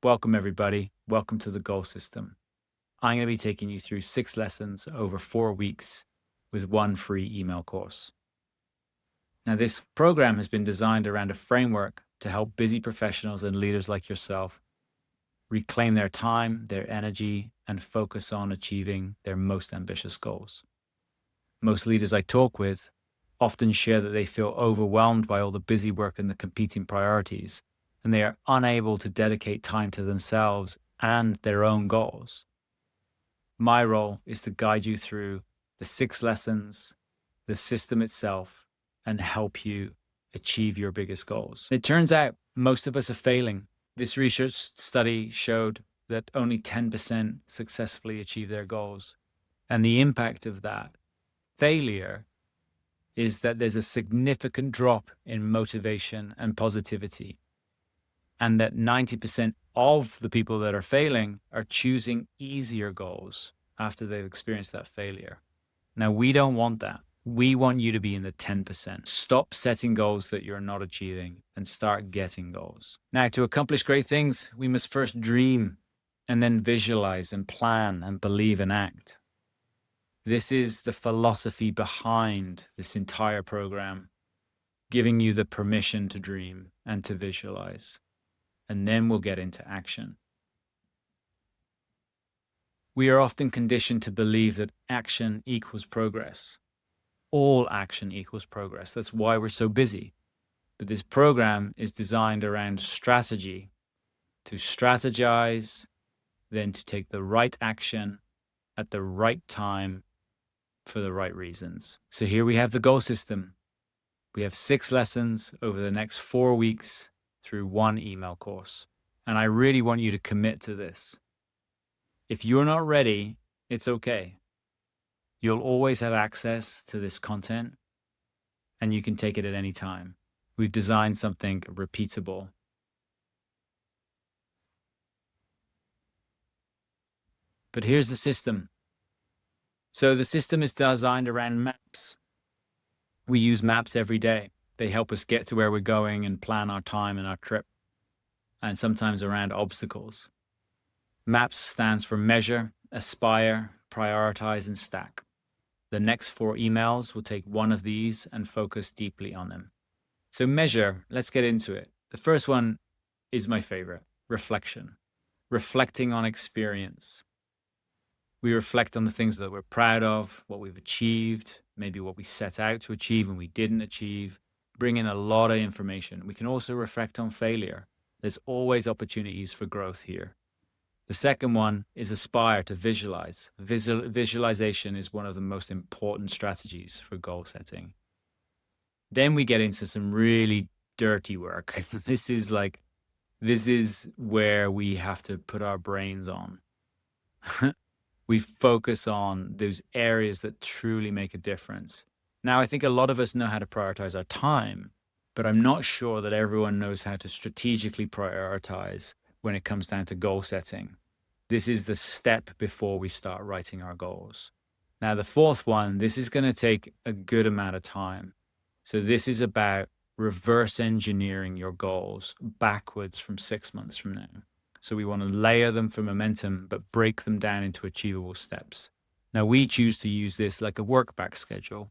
Welcome, everybody. Welcome to the goal system. I'm going to be taking you through 6 lessons over 4 weeks with one free email course. Now, this program has been designed around a framework to help busy professionals and leaders like yourself reclaim their time, their energy, and focus on achieving their most ambitious goals. Most leaders I talk with often share that they feel overwhelmed by all the busy work and the competing priorities, and they are unable to dedicate time to themselves and their own goals. My role is to guide you through the 6 lessons, the system itself, and help you achieve your biggest goals. It turns out most of us are failing. This research study showed that only 10% successfully achieve their goals. And the impact of that failure is that there's a significant drop in motivation and positivity, and that 90% of the people that are failing are choosing easier goals after they've experienced that failure. Now, we don't want that. We want you to be in the 10%. Stop setting goals that you're not achieving and start getting goals. Now, to accomplish great things, we must first dream and then visualize and plan and believe and act. This is the philosophy behind this entire program, giving you the permission to dream and to visualize. And then we'll get into action. We are often conditioned to believe that action equals progress. All action equals progress. That's why we're so busy. But this program is designed around strategy, to strategize, then to take the right action at the right time for the right reasons. So here we have the goal system. We have 6 lessons over the next 4 weeks through one email course. And I really want you to commit to this. If you're not ready, it's okay. You'll always have access to this content and you can take it at any time. We've designed something repeatable. But here's the system. So the system is designed around maps. We use maps every day. They help us get to where we're going and plan our time and our trip, and sometimes around obstacles. MAPS stands for measure, aspire, prioritize, and stack. The next 4 emails will take one of these and focus deeply on them. So measure, let's get into it. The first one is my favorite, reflection. Reflecting on experience. We reflect on the things that we're proud of, what we've achieved, maybe what we set out to achieve and we didn't achieve. Bring in a lot of information. We can also reflect on failure. There's always opportunities for growth here. The second one is aspire, to visualize. Visualization is one of the most important strategies for goal setting. Then we get into some really dirty work. This is where we have to put our brains on. We focus on those areas that truly make a difference. Now, I think a lot of us know how to prioritize our time, but I'm not sure that everyone knows how to strategically prioritize when it comes down to goal setting. This is the step before we start writing our goals. Now, the fourth one, this is going to take a good amount of time. So this is about reverse engineering your goals backwards from 6 months from now. So we want to layer them for momentum, but break them down into achievable steps. Now, we choose to use this like a work back schedule.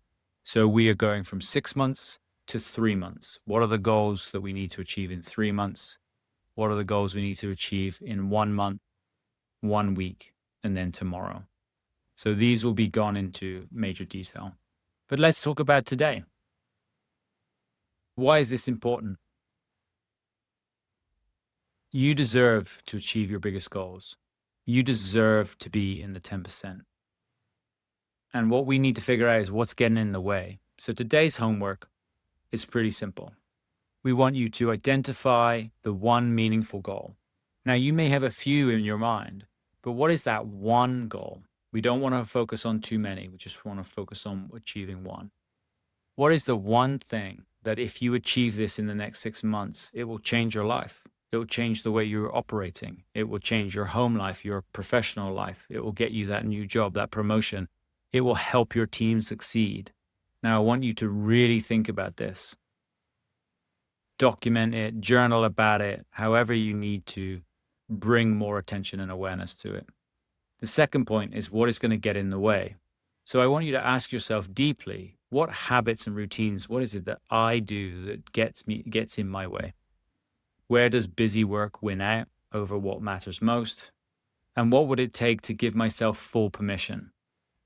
So we are going from 6 months to 3 months. What are the goals that we need to achieve in 3 months? What are the goals we need to achieve in 1 month, 1 week, and then tomorrow? So these will be gone into major detail. But let's talk about today. Why is this important? You deserve to achieve your biggest goals. You deserve to be in the 10%. And what we need to figure out is what's getting in the way. So today's homework is pretty simple. We want you to identify the one meaningful goal. Now, you may have a few in your mind, but what is that one goal? We don't want to focus on too many. We just want to focus on achieving one. What is the one thing that if you achieve this in the next 6 months, it will change your life? It will change the way you're operating. It will change your home life, your professional life. It will get you that new job, that promotion. It will help your team succeed. Now, I want you to really think about this. Document it, journal about it, however you need to. bring more attention and awareness to it. The second point is what is going to get in the way. So I want you to ask yourself deeply, what habits and routines, what is it that I do that gets in my way? Where does busy work win out over what matters most? And what would it take to give myself full permission?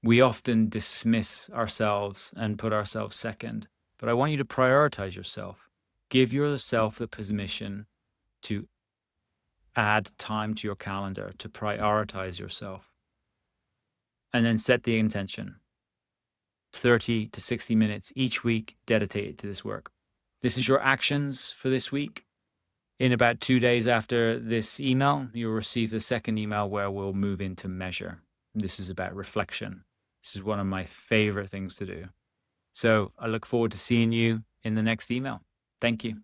We often dismiss ourselves and put ourselves second, but I want you to prioritize yourself. Give yourself the permission to add time to your calendar, to prioritize yourself. And then set the intention. 30 to 60 minutes each week dedicated to this work. This is your actions for this week. In about 2 days after this email, you'll receive the second email where we'll move into measure. This is about reflection. This is one of my favorite things to do. So I look forward to seeing you in the next email. Thank you.